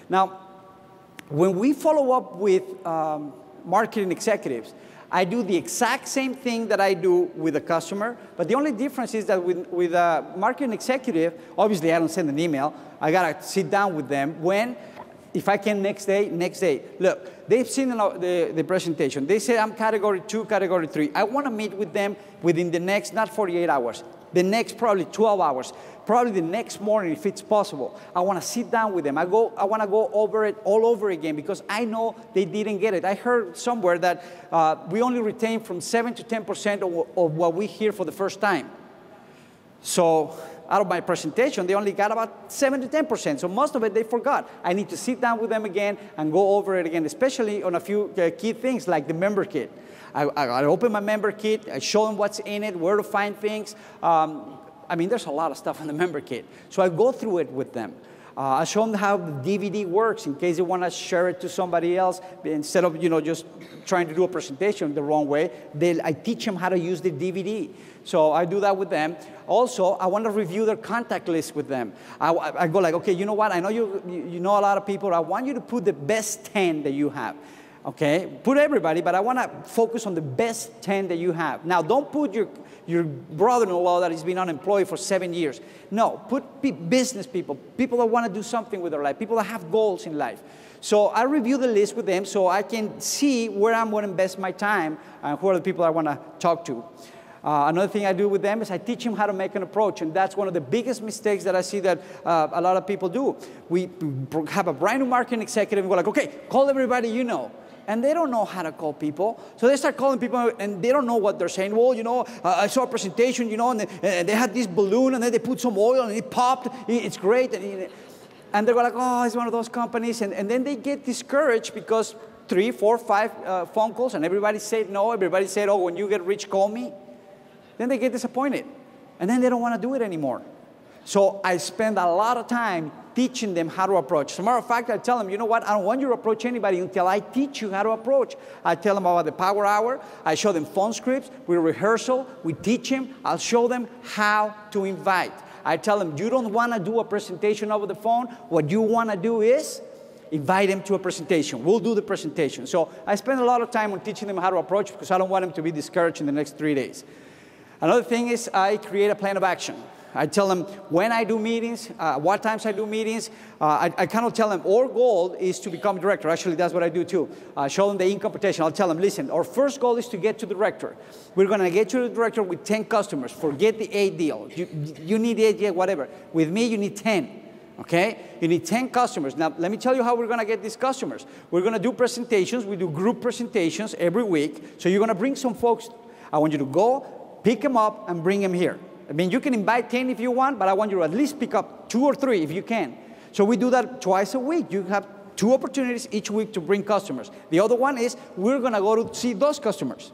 Now, when we follow up with marketing executives, I do the exact same thing that I do with a customer, but the only difference is that with a marketing executive, obviously I don't send an email. I gotta sit down with them if I can next day. Look, they've seen the presentation. They say I'm category 2, category 3. I wanna meet with them within the next, not 48 hours, the next probably 12 hours, probably the next morning if it's possible. I wanna sit down with them. I wanna go over it all over again because I know they didn't get it. I heard somewhere that we only retain from 7 to 10% of what we hear for the first time. So out of my presentation, they only got about 7 to 10%. So most of it they forgot. I need to sit down with them again and go over it again, especially on a few key things like the member kit. I open my member kit, I show them what's in it, where to find things. I mean, there's a lot of stuff in the member kit. So I go through it with them. I show them how the DVD works in case they want to share it to somebody else. Instead of just trying to do a presentation the wrong way, I teach them how to use the DVD. So I do that with them. Also, I want to review their contact list with them. I go like, okay, you know what? I know you know a lot of people. I want you to put the best 10 that you have. Okay, put everybody, but I want to focus on the best 10 that you have. Now, don't put your brother-in-law that has been unemployed for 7 years. No, put business people, people that want to do something with their life, people that have goals in life. So I review the list with them so I can see where I'm going to invest my time and who are the people I want to talk to. Another thing I do with them is I teach them how to make an approach, and that's one of the biggest mistakes that I see that a lot of people do. We have a brand new marketing executive and we're like, okay, call everybody you know. And they don't know how to call people. So they start calling people, and they don't know what they're saying. Well, I saw a presentation, and they had this balloon, and then they put some oil, and it popped. It's great. And they're like, oh, it's one of those companies. And then they get discouraged because 3, 4, 5 phone calls, and everybody said no. Everybody said, oh, when you get rich, call me. Then they get disappointed. And then they don't want to do it anymore. So I spend a lot of time teaching them how to approach. As a matter of fact, I tell them, you know what, I don't want you to approach anybody until I teach you how to approach. I tell them about the power hour. I show them phone scripts. We rehearsal. We teach them. I'll show them how to invite. I tell them, you don't want to do a presentation over the phone. What you want to do is invite them to a presentation. We'll do the presentation. So I spend a lot of time on teaching them how to approach because I don't want them to be discouraged in the next 3 days. Another thing is I create a plan of action. I tell them when I do meetings, what times I do meetings. I kind of tell them our goal is to become director. Actually, that's what I do too. Show them the income potential. I'll tell them, listen, our first goal is to get to the director. We're going to get you to the director with 10 customers. Forget the 8 deal. You need 8, yeah, whatever. With me, you need 10. Okay? You need 10 customers. Now, let me tell you how we're going to get these customers. We're going to do presentations. We do group presentations every week. So you're going to bring some folks. I want you to go, pick them up, and bring them here. I mean, you can invite 10 if you want, but I want you to at least pick up 2 or 3 if you can. So we do that twice a week. You have 2 opportunities each week to bring customers. The other one is we're going to go to see those customers.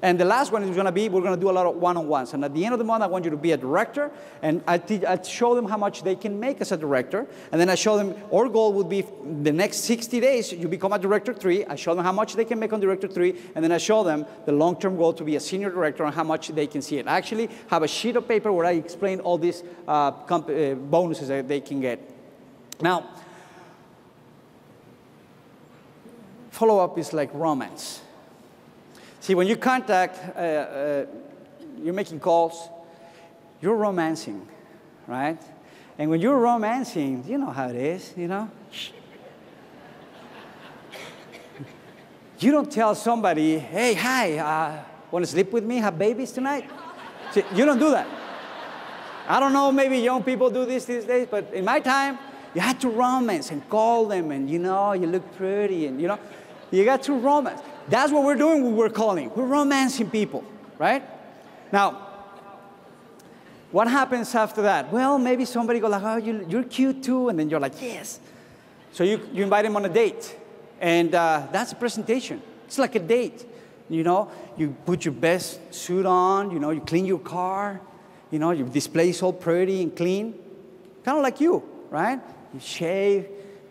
And the last one is going to be we're going to do a lot of one-on-ones. And at the end of the month, I want you to be a director, and I show them how much they can make as a director. And then I show them our goal would be the next 60 days, you become a director 3. I show them how much they can make on director 3, and then I show them the long-term goal to be a senior director and how much they can see it. I actually have a sheet of paper where I explain all these bonuses that they can get. Now, follow-up is like romance. See, when you contact, you're making calls, you're romancing, right? And when you're romancing, you know how it is, You don't tell somebody, hey, hi, want to sleep with me, have babies tonight? See, you don't do that. I don't know, maybe young people do this these days, but in my time, you had to romance and call them, and you look pretty, and you got to romance. That's what we're doing when we're calling. We're romancing people, right? Now, what happens after that? Well, maybe somebody goes like, oh, you're cute too, and then you're like, yes. So you invite them on a date, and that's a presentation. It's like a date. You put your best suit on, you clean your car, your display is all pretty and clean, kind of like you, right? You shave,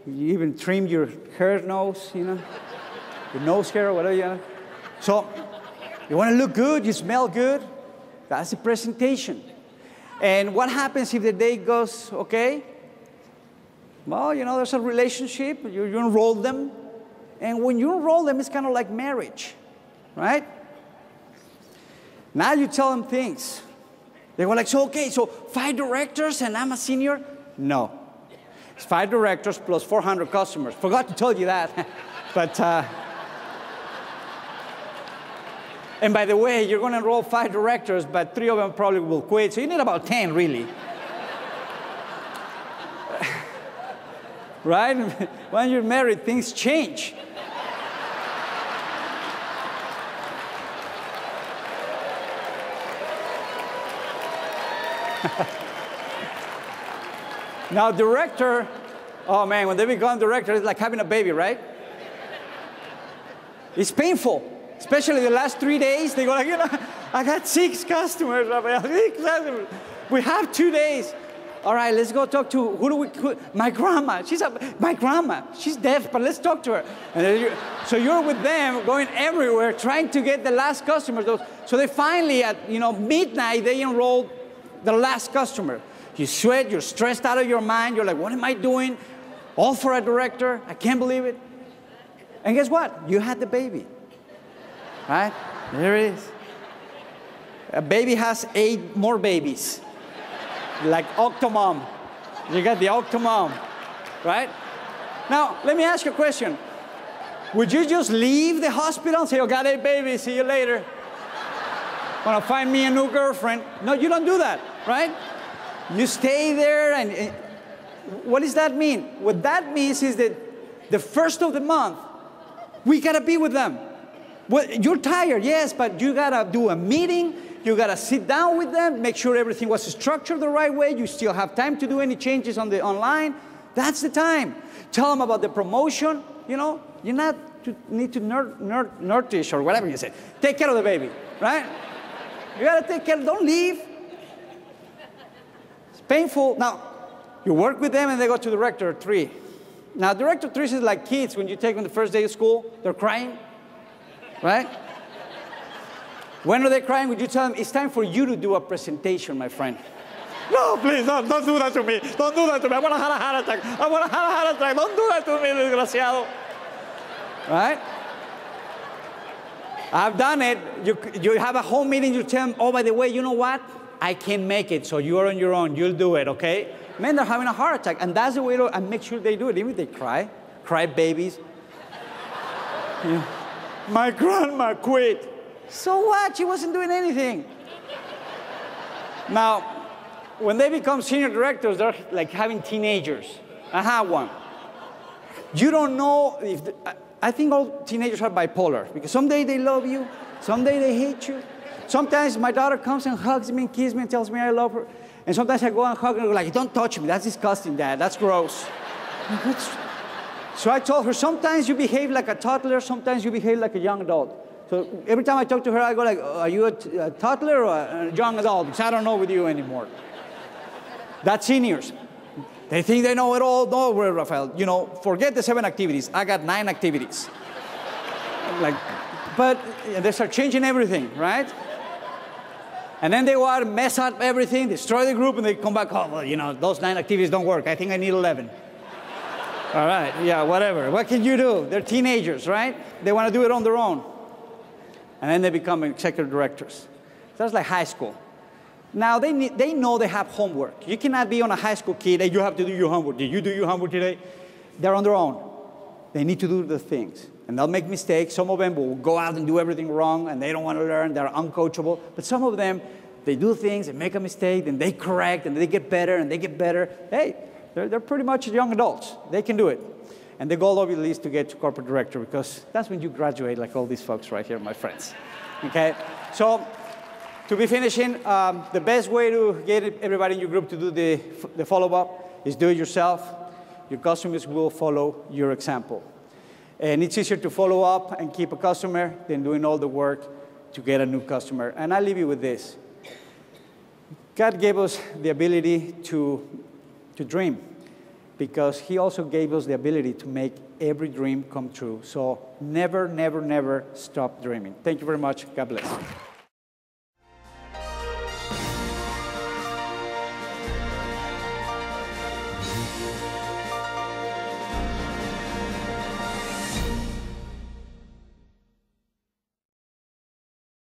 you even trim your hair nose, your nose hair or whatever. So you want to look good, you smell good. That's the presentation. And what happens if the day goes okay? Well, you know, there's a relationship, you enroll them, and when you enroll them, it's kind of like marriage, right? Now you tell them things. They were like, so okay, so 5 directors and I'm a senior? No. It's 5 directors plus 400 customers. Forgot to tell you that. But, and by the way, you're going to enroll 5 directors, but 3 of them probably will quit. So you need about 10, really. Right? When you're married, things change. Now, director, oh man, when they become director, it's like having a baby, right? It's painful, especially the last 3 days. They go like, you know, I got 6 customers, Rafael, 6 customers. We have 2 days. All right, let's go talk to, my grandma. My grandma, she's deaf, but let's talk to her. And so you're with them, going everywhere, trying to get the last customer. So they finally, at midnight, they enrolled the last customer. You sweat, you're stressed out of your mind. You're like, what am I doing? All for a director. I can't believe it. And guess what? You had the baby. Right? There it is. A baby has 8 more babies. Like Octomom. You got the Octomom. Right? Now, let me ask you a question. Would you just leave the hospital and say, oh, got 8 babies, see you later? Want to find me a new girlfriend? No, you don't do that, right? You stay there, and what does that mean? What that means is that the first of the month, we got to be with them. Well, you're tired, yes, but you got to do a meeting. You got to sit down with them, make sure everything was structured the right way. You still have time to do any changes on the online. That's the time. Tell them about the promotion. You know, you're not need to nurtish or whatever you say. Take care of the baby, right? You got to take care. Don't leave. It's painful. Now, you work with them and they go to director 3. Now, director 3 is like kids when you take them the first day of school. They're crying, right? When are they crying? Would you tell them, it's time for you to do a presentation, my friend? No, please, don't do that to me. Don't do that to me. I want to have a heart attack. I want to have a heart attack. Don't do that to me, desgraciado. Right? I've done it. You have a home meeting, you tell them, oh, by the way, you know what? I can't make it, so you're on your own. You'll do it, okay? Men, they're having a heart attack, and that's the way to, and make sure they do it. Even if they cry babies. Yeah. My grandma quit. So what? She wasn't doing anything. Now, when they become senior directors, they're like having teenagers. I have one. You don't know if, I think all teenagers are bipolar, because someday they love you, someday they hate you. Sometimes my daughter comes and hugs me and kisses me and tells me I love her. And sometimes I go and hug her and go like, don't touch me, that's disgusting, Dad, that's gross. So I told her, sometimes you behave like a toddler, sometimes you behave like a young adult. So every time I talk to her, I go like, are you a toddler or a young adult? Because I don't know with you anymore. That's seniors. They think they know it all. No, Rafael, you know, forget the 7 activities. I got 9 activities. Like, but they start changing everything, right? And then they go out and mess up everything, destroy the group, and they come back, oh, well, you know, those 9 activities don't work. I think I need 11. All right, yeah, whatever. What can you do? They're teenagers, right? They want to do it on their own. And then they become executive directors. That's like high school. Now, they know they have homework. You cannot be on a high school kid, hey, you have to do your homework. Did you do your homework today? They're on their own. They need to do the things. And they'll make mistakes. Some of them will go out and do everything wrong, and they don't want to learn. They're uncoachable. But some of them, they do things, they make a mistake, then they correct, and they get better, and they get better. Hey, they're pretty much young adults. They can do it. And the goal obviously is to get to corporate director, because that's when you graduate, like all these folks right here, my friends. Okay? So, to be finishing, the best way to get everybody in your group to do the follow-up is do it yourself. Your customers will follow your example. And it's easier to follow up and keep a customer than doing all the work to get a new customer. And I leave you with this. God gave us the ability to dream, because he also gave us the ability to make every dream come true. So never, never, never stop dreaming. Thank you very much. God bless.